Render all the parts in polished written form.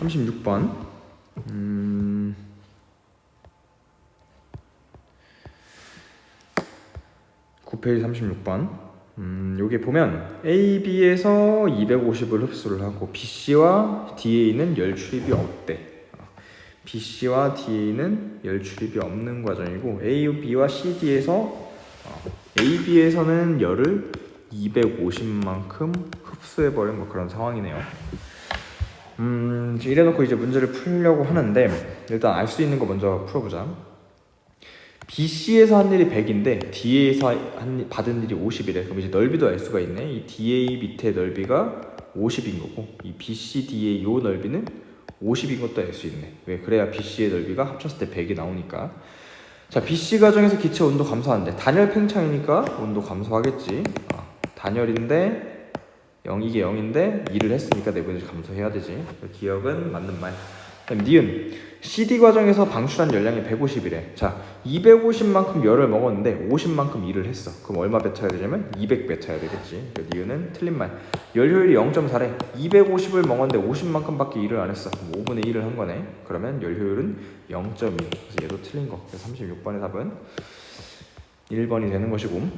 36번. 9페이지 36번. 여기 보면 AB에서 250을 흡수를 하고 BC와 DA는 열 출입이 없대. BC와 DA는 열 출입이 없는 과정이고 AB와 CD에서 AB에서는 열을 250만큼 흡수해버린 뭐 그런 상황이네요. 이래놓고 이제 문제를 풀려고 하는데 일단 알 수 있는 거 먼저 풀어보자. BC에서 한 일이 100인데 DA에서 받은 일이 50이래. 그럼 이제 넓이도 알 수가 있네. 이 DA 밑에 넓이가 50인 거고 이 BC, DA 요 넓이는 50인 것도 알 수 있네. 왜? 그래야 BC의 넓이가 합쳤을 때 100이 나오니까. 자, BC 과정에서 기체 온도 감소하는데 단열 팽창이니까 온도 감소하겠지. 단열인데 이게 0인데 2를 했으니까 내부에너지 감소해야 되지. 기억은 맞는 말. 그다음 니은 CD 과정에서 방출한 열량이 150이래. 자, 250만큼 열을 먹었는데 50만큼 일을 했어. 그럼 얼마 뱉어야 되냐면 200 뱉어야 되겠지. 니은은 틀린 말. 열 효율이 0.4래. 250을 먹었는데 50만큼 밖에 일을 안 했어. 그럼 5분의 1을 한 거네. 그러면 열 효율은 0.2. 그래서 얘도 틀린 거. 그래서 36번의 답은 1번이 되는 것이고.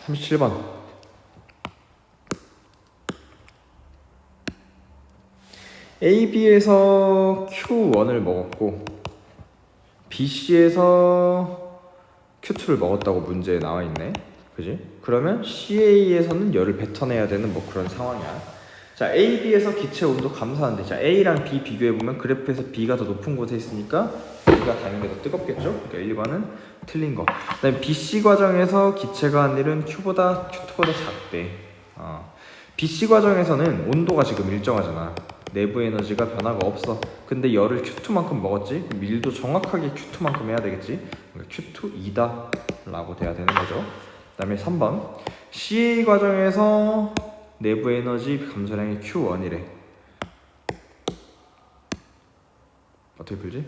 37번. AB에서 Q1을 먹었고 BC에서 Q2를 먹었다고 문제에 나와있네. 그지? 그러면 CA에서는 열을 뱉어내야 되는 뭐 그런 상황이야. 자, AB에서 기체 온도 감소하는데 자, A랑 B 비교해보면 그래프에서 B가 더 높은 곳에 있으니까 B가 당연히 더 뜨겁겠죠? 그러니까 1번은 틀린 거. 그 다음에 BC 과정에서 기체가 한 일은 Q보다 Q2보다 작대. BC 과정에서는 온도가 지금 일정하잖아. 내부 에너지가 변화가 없어. 근데 열을 Q2만큼 먹었지? 그럼 밀도 정확하게 Q2만큼 해야 되겠지? 그러니까 Q2이다 라고 돼야 되는 거죠. 그 다음에 3번 CA 과정에서 내부 에너지 감소량이 Q1이래. 어떻게 풀지?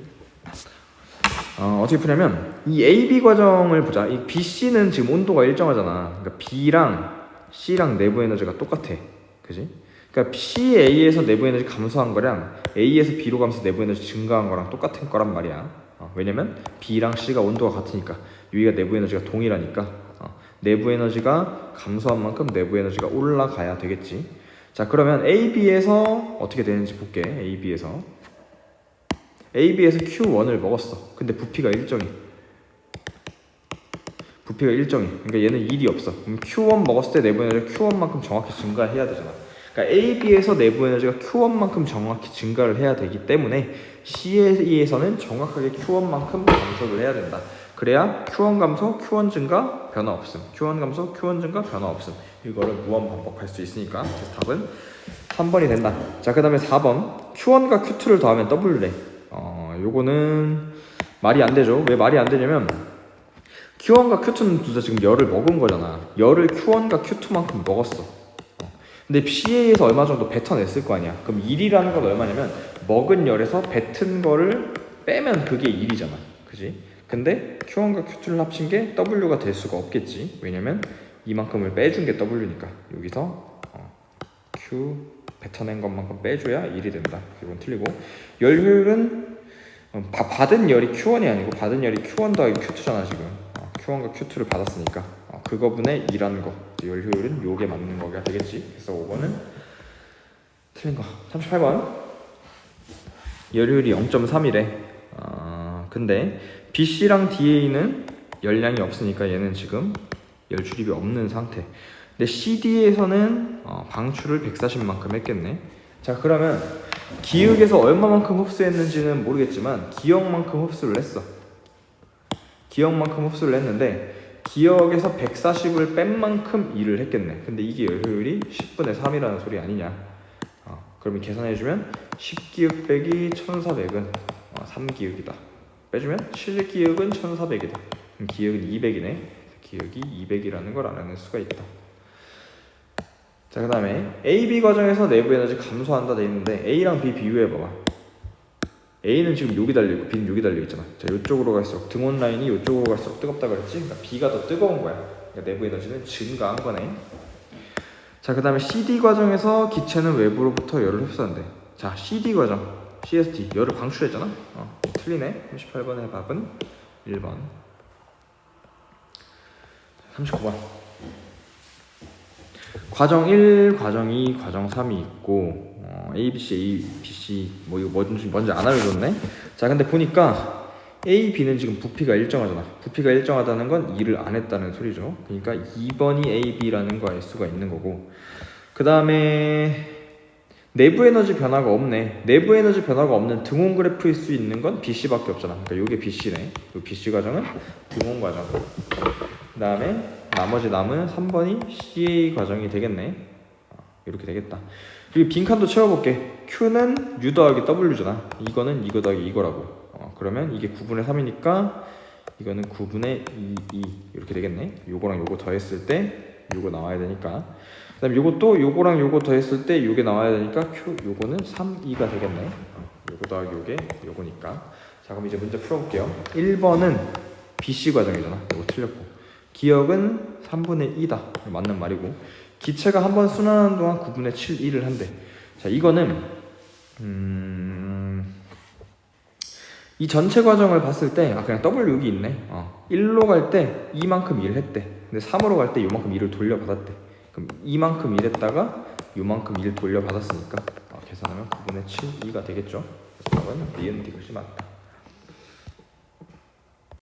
어떻게 푸냐면 이 AB 과정을 보자. 이 BC는 지금 온도가 일정하잖아. 그러니까 B랑 C랑 내부 에너지가 똑같아. 그지? 그러니까 CA에서 내부 에너지 감소한 거랑 A에서 B로 감소 내부 에너지 증가한 거랑 똑같은 거란 말이야. 왜냐면 B랑 C가 온도가 같으니까 여기가 내부 에너지가 동일하니까 내부 에너지가 감소한 만큼 내부 에너지가 올라가야 되겠지. 자, 그러면 AB에서 어떻게 되는지 볼게. AB에서 Q1을 먹었어. 근데 부피가 일정해. 그러니까 얘는 일이 없어. 그럼 Q1 먹었을 때 내부 에너지가 Q1만큼 정확히 증가해야 되잖아. 그러니까 AB에서 내부 에너지가 Q1만큼 정확히 증가를 해야 되기 때문에 CA에서는 정확하게 Q1만큼 감소를 해야 된다. 그래야 Q1 감소, Q1 증가, 변화 없음. Q1 감소, Q1 증가, 변화 없음. 이거를 무한 반복할 수 있으니까 그래서 답은 3번이 된다. 자, 그 다음에 4번 Q1과 Q2를 더하면 W래. 요거는 말이 안 되죠. 왜 말이 안 되냐면 Q1과 Q2는 둘 다 지금 열을 먹은 거잖아. 열을 Q1과 Q2만큼 먹었어. 근데 CA에서 얼마 정도 뱉어냈을 거 아니야. 그럼 1이라는 건 얼마냐면 먹은 열에서 뱉은 거를 빼면 그게 1이잖아. 그지? 근데 Q1과 Q2를 합친 게 W가 될 수가 없겠지. 왜냐면 이만큼을 빼준 게 W니까. 여기서 Q 뱉어낸 것만큼 빼줘야 1이 된다. 이건 틀리고. 열 효율은 받은 열이 Q1이 아니고 받은 열이 Q1 더하기 Q2잖아 지금. Q1과 Q2를 받았으니까 그거분의 2라는 거. 열 효율은 요게 맞는 거가 되겠지. 그래서 5번은 틀린 거. 38번 열 효율이 0.3이래. 근데 BC랑 DA는 열량이 없으니까 얘는 지금 열 출입이 없는 상태. 근데 CD에서는 방출을 140만큼 했겠네. 자, 그러면 기역에서 얼마만큼 흡수했는지는 모르겠지만 기역만큼 흡수를 했어. 기역만큼 흡수를 했는데 기역에서 140을 뺀 만큼 일을 했겠네. 근데 이게 열 효율이 10분의 3이라는 소리 아니냐. 그러면 계산해주면 10기역 빼기 1400은 3기역이다. 빼주면 7기역은 1400이다. 그럼 기역은 200이네. 기역이 200이라는 걸 알아낼 수가 있다. 자, 그 다음에 AB 과정에서 내부 에너지 감소한다 돼 있는데 A랑 B 비교해봐봐. A는 지금 여기 달려있고 B는 여기 달려있잖아. 자, 이쪽으로 갈수록 등원 라인이 이쪽으로 갈수록 뜨겁다 그랬지? 그러니까 B가 더 뜨거운 거야. 그러니까 내부 에너지는 증가한 거네. 자, 그 다음에 CD 과정에서 기체는 외부로부터 열을 흡수한대. 자, CD 과정 CST 열을 방출했잖아. 틀리네. 38번의 답은 1번. 39번. 과정 1, 과정 2, 과정 3이 있고 A, B, C, A, B, C 뭐 이거 뭔지 안 알려줬네. 자, 근데 보니까 A, B는 지금 부피가 일정하잖아. 부피가 일정하다는 건 일을 안 했다는 소리죠. 그러니까 2번이 A, B라는 거 알 수가 있는 거고, 그 다음에 내부 에너지 변화가 없네. 내부 에너지 변화가 없는 등온 그래프일 수 있는 건 BC밖에 없잖아. 그러니까 이게 BC네. 이 BC 과정은 등온 과정. 그 다음에 나머지 남은 3번이 CA 과정이 되겠네. 이렇게 되겠다. 그리고 빈칸도 채워볼게. Q는 U 더하기 W잖아. 이거는 이거 더하기 이거라고. 그러면 이게 9분의 3이니까 이거는 9분의 2 이렇게 되겠네. 요거랑 요거 더했을 때 요거 나와야 되니까. 그 다음에 요것도 요거랑 요거 더했을 때 요게 나와야 되니까 Q 요거는 3, 2가 되겠네. 요거 더하기 요게 요거니까. 자, 그럼 이제 문제 풀어볼게요. 1번은 BC 과정이잖아. 요거 틀렸고, 기억은 3분의 2다. 맞는 말이고, 기체가 한 번 순환하는 동안 9분의 7, 1을 한대. 자, 이거는 이 전체 과정을 봤을 때 그냥 W6이 있네. 1로 갈 때 이만큼 일 했대. 근데 3으로 갈 때 요만큼 일을 돌려받았대. 그럼 이만큼 일 했다가 요만큼 일 돌려받았으니까 계산하면 9분의 7, 2가 되겠죠. 그래서 답은 니은 D 글씨 맞다.